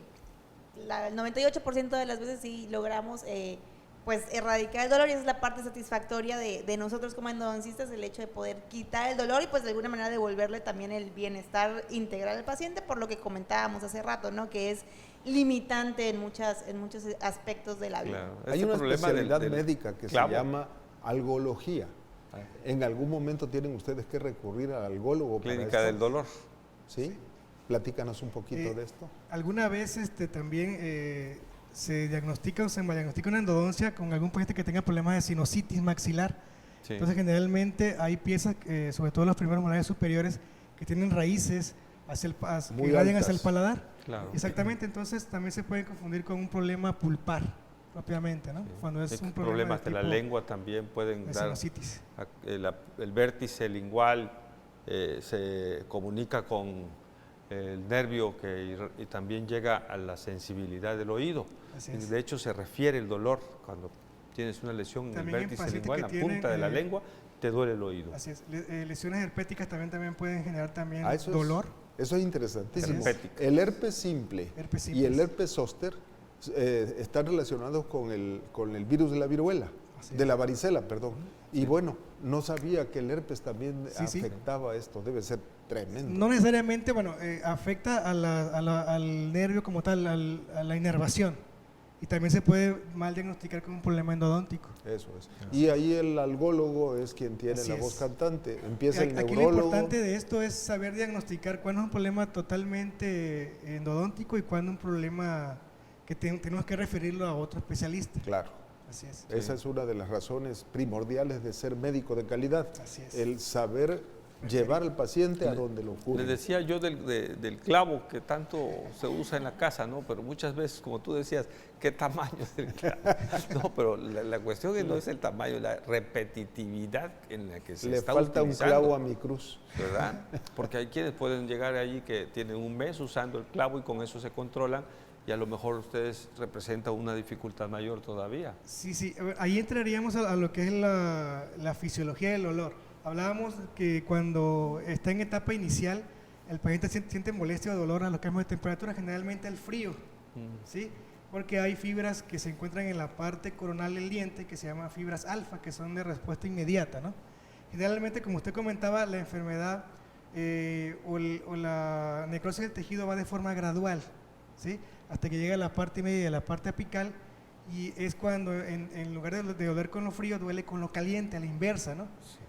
98% de las veces sí logramos pues erradicar el dolor y esa es la parte satisfactoria de nosotros como endodoncistas, el hecho de poder quitar el dolor y pues de alguna manera devolverle también el bienestar integral al paciente, por lo que comentábamos hace rato, ¿no? Que es limitante en muchos aspectos de la vida. Claro. Hay Este una problema especialidad del médica que clavo. se llama algología. En algún momento tienen ustedes que recurrir al algólogo para Clínica esto. del dolor. ¿Sí? Platícanos un poquito de esto. Alguna vez también se diagnostica o se diagnostica una endodoncia con algún paciente que tenga problemas de sinusitis maxilar. Sí. Entonces generalmente hay piezas, sobre todo los primeros molares superiores, que tienen raíces que Muy irradian altas. hacia el paladar. Claro. Exactamente, entonces también se puede confundir con un problema pulpar propiamente, ¿no? Cuando es Sí, un problema problemas de la tipo lengua también pueden de dar. sinusitis. El vértice lingual se comunica con el nervio y también llega a la sensibilidad del oído. Así es. De hecho, se refiere el dolor cuando tienes una lesión en el También en vértice pacientes lingual, que la tienen, punta de la lengua, te duele el oído. Así es. Lesiones herpéticas también pueden generar también Eso dolor. Eso es interesantísimo. Herpética. El herpes simple Herpes y simples. el herpes zóster están relacionados con el virus de la viruela, Así de es. la varicela, perdón. Y bueno, no sabía que el herpes también Sí, sí. afectaba esto, debe ser tremendo. No necesariamente, bueno, afecta al nervio como tal, a la inervación. Y también se puede mal diagnosticar con un problema endodóntico. Eso es. Y ahí el algólogo es quien tiene Así la es. voz cantante. Empieza el Aquí lo neurólogo. importante de esto es saber diagnosticar cuándo es un problema totalmente endodóntico y cuándo un problema que tenemos que referirlo a otro especialista. Claro. Así es. Esa es una de las razones primordiales de ser médico de calidad. Así es. El saber llevar al paciente a donde lo Les cure. decía yo del clavo que tanto se usa en la casa, ¿no? Pero muchas veces, como tú decías, ¿qué tamaño es el clavo? No, pero la cuestión no es el tamaño, la repetitividad en la que se Le está falta un utilizando, clavo a mi cruz. ¿verdad? Porque hay quienes pueden llegar allí que tienen un mes usando el clavo y con eso se controlan, y a lo mejor ustedes representan una dificultad mayor todavía. Sí, sí, ahí entraríamos a lo que es la fisiología del dolor. Hablábamos que cuando está en etapa inicial, el paciente siente molestia o dolor a los cambios de temperatura, generalmente al frío, ¿sí? Porque hay fibras que se encuentran en la parte coronal del diente que se llaman fibras alfa, que son de respuesta inmediata, ¿no? Generalmente, como usted comentaba, la enfermedad o la necrosis del tejido va de forma gradual, ¿sí? Hasta que llega a la parte media y la parte apical, y es cuando en lugar de doler con lo frío, duele con lo caliente, a la inversa, ¿no?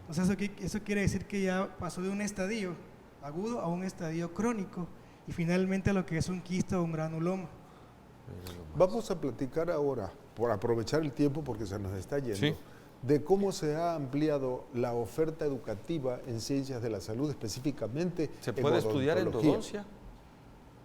Entonces eso quiere decir que ya pasó de un estadio agudo a un estadio crónico y finalmente a lo que es un quiste o un granuloma. Vamos a platicar ahora, por aprovechar el tiempo porque se nos está yendo, Sí. de cómo se ha ampliado la oferta educativa en ciencias de la salud, específicamente ¿Se en puede estudiar odontología. endodoncia?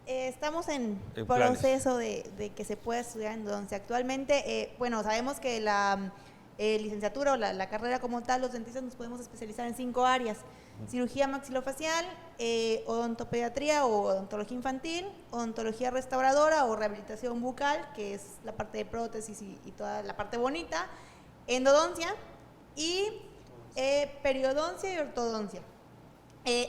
Estamos en En proceso de que se pueda estudiar endodoncia. Actualmente, bueno, sabemos que la licenciatura o la carrera como tal, los dentistas nos podemos especializar en 5 áreas: cirugía maxilofacial, odontopediatría o odontología infantil, odontología restauradora o rehabilitación bucal, que es la parte de prótesis y toda la parte bonita, endodoncia y periodoncia y ortodoncia.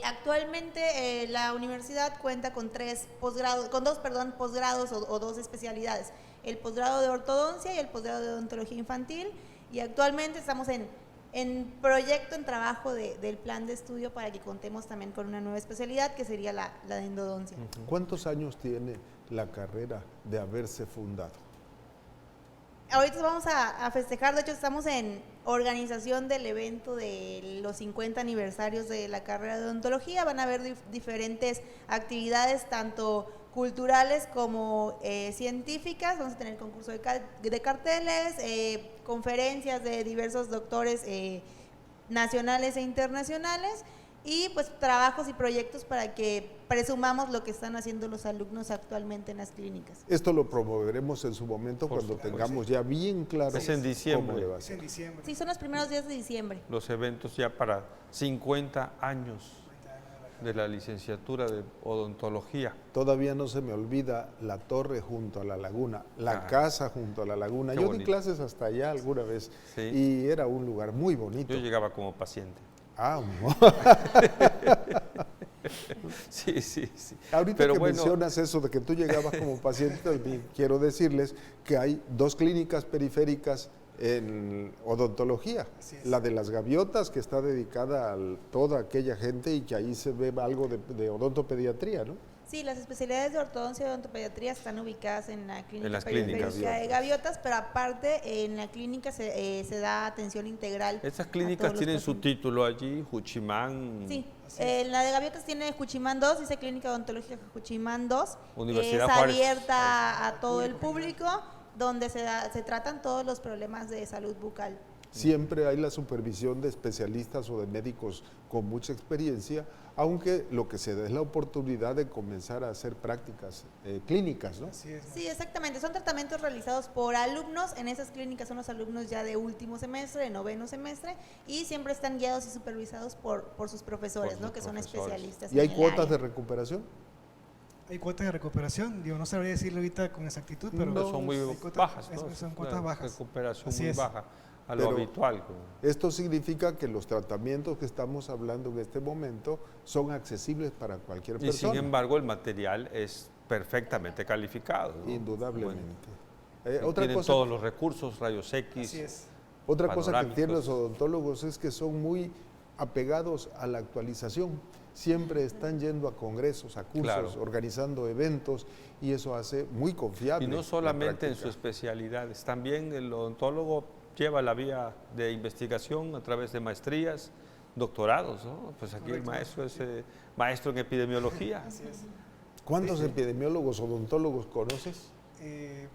Actualmente la universidad cuenta con dos posgrados o 2 especialidades: el posgrado de ortodoncia y el posgrado de odontología infantil, y actualmente estamos en proyecto, en trabajo del plan de estudio para que contemos también con una nueva especialidad que sería la de endodoncia. ¿Cuántos años tiene la carrera de haberse fundado? Ahorita vamos a festejar, de hecho estamos en organización del evento de los 50 aniversarios de la carrera de odontología. Van a haber diferentes actividades, tanto culturales como científicas. Vamos a tener concurso de carteles, conferencias de diversos doctores nacionales e internacionales, y pues trabajos y proyectos para que presumamos lo que están haciendo los alumnos actualmente en las clínicas. Esto lo promoveremos en su momento Por cuando supuesto, tengamos ya bien claro Es en diciembre. cómo le va a Es ser. en diciembre. Sí, son los primeros días de diciembre. Los eventos ya para 50 años de la licenciatura de odontología. Todavía no se me olvida la torre junto a la laguna, la casa junto a la laguna. Qué Yo bonito. di clases hasta allá alguna vez Sí. y era un lugar muy bonito. Yo llegaba como paciente. Ah, no. Sí, sí, sí. Ahorita Pero que bueno, mencionas eso de que tú llegabas como paciente, también quiero decirles que hay 2 clínicas periféricas en odontología. Así es. La de las Gaviotas, que está dedicada a toda aquella gente y que ahí se ve algo de odontopediatría, ¿no? Sí, las especialidades de ortodoncia y odontopediatría están ubicadas en la clínica En las clínicas. periférica de Gaviotas, pero aparte en la clínica se da atención integral. estas a clínicas todos los tienen su pacientes. título allí, Juchimán. Sí, Así es. la de Gaviotas tiene Juchimán 2, dice Clínica Odontológica Juchimán 2. Universidad es Juárez. abierta a todo el público, donde se tratan todos los problemas de salud bucal. Siempre hay la supervisión de especialistas o de médicos con mucha experiencia, aunque lo que se da es la oportunidad de comenzar a hacer prácticas clínicas, ¿no? Así es. Sí, exactamente. Son tratamientos realizados por alumnos. En esas clínicas son los alumnos ya de último semestre, de 9º semestre, y siempre están guiados y supervisados por sus profesores, Por ¿no? sus Que son profesores. especialistas. ¿Y hay en el cuotas área. de recuperación? Hay cuotas de recuperación, digo, no sabría decirlo ahorita con exactitud, pero Pero son muy hay cuotas- bajas, ¿no? son cuotas Una bajas. recuperación Así muy es. baja, a lo Pero- habitual. Esto significa que los tratamientos que estamos hablando en este momento son accesibles para cualquier Y persona. sin embargo, el material es perfectamente calificado, ¿no? Indudablemente. Bueno, Otra tienen cosa, todos los recursos, rayos X. Así es. otra cosa que panorámicos. tienen los odontólogos es que son muy apegados a la actualización. Siempre están yendo a congresos, a cursos, Claro. organizando eventos, y eso hace muy confiable. Y no la solamente en práctica. sus especialidades, también el odontólogo lleva la vía de investigación a través de maestrías, doctorados, ¿no? Pues aquí el Correcto. maestro es maestro en epidemiología. Así es. ¿Cuántos epidemiólogos odontólogos conoces?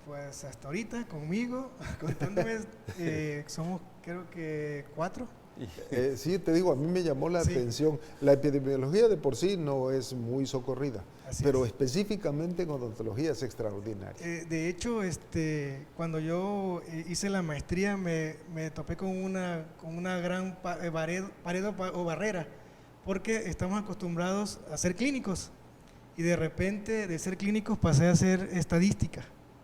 Pues hasta ahorita conmigo, contándome, somos creo que 4. Sí, te digo, a mí me llamó la Sí. atención. La epidemiología de por sí no es muy socorrida, Así pero es. específicamente en odontología es extraordinaria. De hecho, cuando yo hice la maestría me topé con una gran pared o barrera, porque estamos acostumbrados a ser clínicos. y de repente de ser clínicos pasé a ser estadística.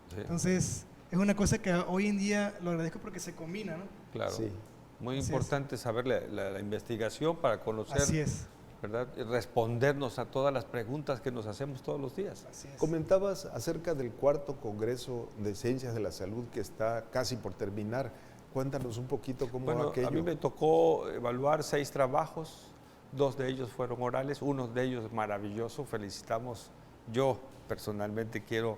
Sí. Entonces, es una cosa que hoy en día lo agradezco porque se combina, ¿no? Claro. Sí. Muy Así importante saber la investigación para conocer, Así es. ¿verdad? Y respondernos a todas las preguntas que nos hacemos todos los días. Así es. Comentabas acerca del cuarto Congreso de Ciencias de la Salud que está casi por terminar. Cuéntanos un poquito cómo va Bueno, aquello. a mí me tocó evaluar 6 trabajos, 2 de ellos fueron orales, uno de ellos maravilloso, felicitamos. Yo personalmente quiero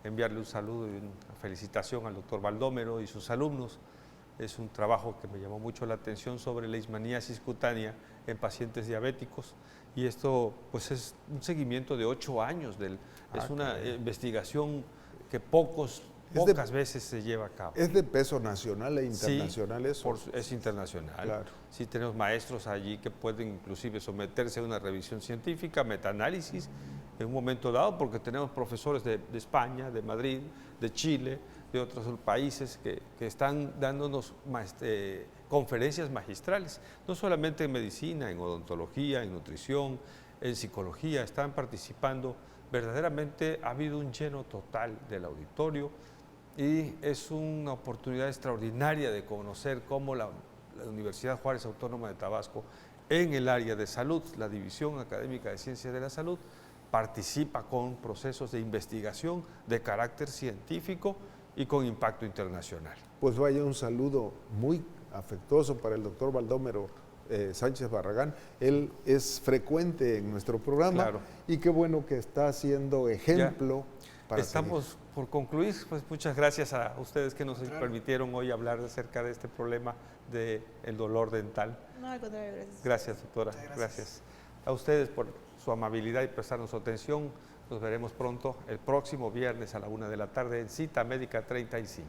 enviarle un saludo y una felicitación al doctor Baldomero y sus alumnos. Es un trabajo que me llamó mucho la atención sobre la leishmaniasis cutánea en pacientes diabéticos, y esto pues es un seguimiento de 8 años, es una investigación que pocas veces se lleva a cabo. ¿Es de peso nacional e internacional Sí, eso? es internacional. Claro. Sí, tenemos maestros allí que pueden inclusive someterse a una revisión científica, metaanálisis, en un momento dado, porque tenemos profesores de España, de Madrid, de Chile, de otros países que están dándonos conferencias magistrales, no solamente en medicina, en odontología, en nutrición, en psicología, están participando. Verdaderamente ha habido un lleno total del auditorio y es una oportunidad extraordinaria de conocer cómo la Universidad Juárez Autónoma de Tabasco, en el área de salud, la División Académica de Ciencias de la Salud, participa con procesos de investigación de carácter científico y con impacto internacional. Pues vaya un saludo muy afectuoso para el doctor Baldomero Sánchez Barragán. Él es frecuente en nuestro programa, Claro. Y qué bueno que está haciendo ejemplo para Estamos seguir. por concluir, pues muchas gracias a ustedes que nos permitieron hoy hablar acerca de este problema del dolor dental. No, al contrario, gracias. Gracias, doctora. Gracias. A ustedes por su amabilidad y prestarnos su atención. Nos veremos pronto el próximo viernes a la 1 de la tarde en Cita Médica 35.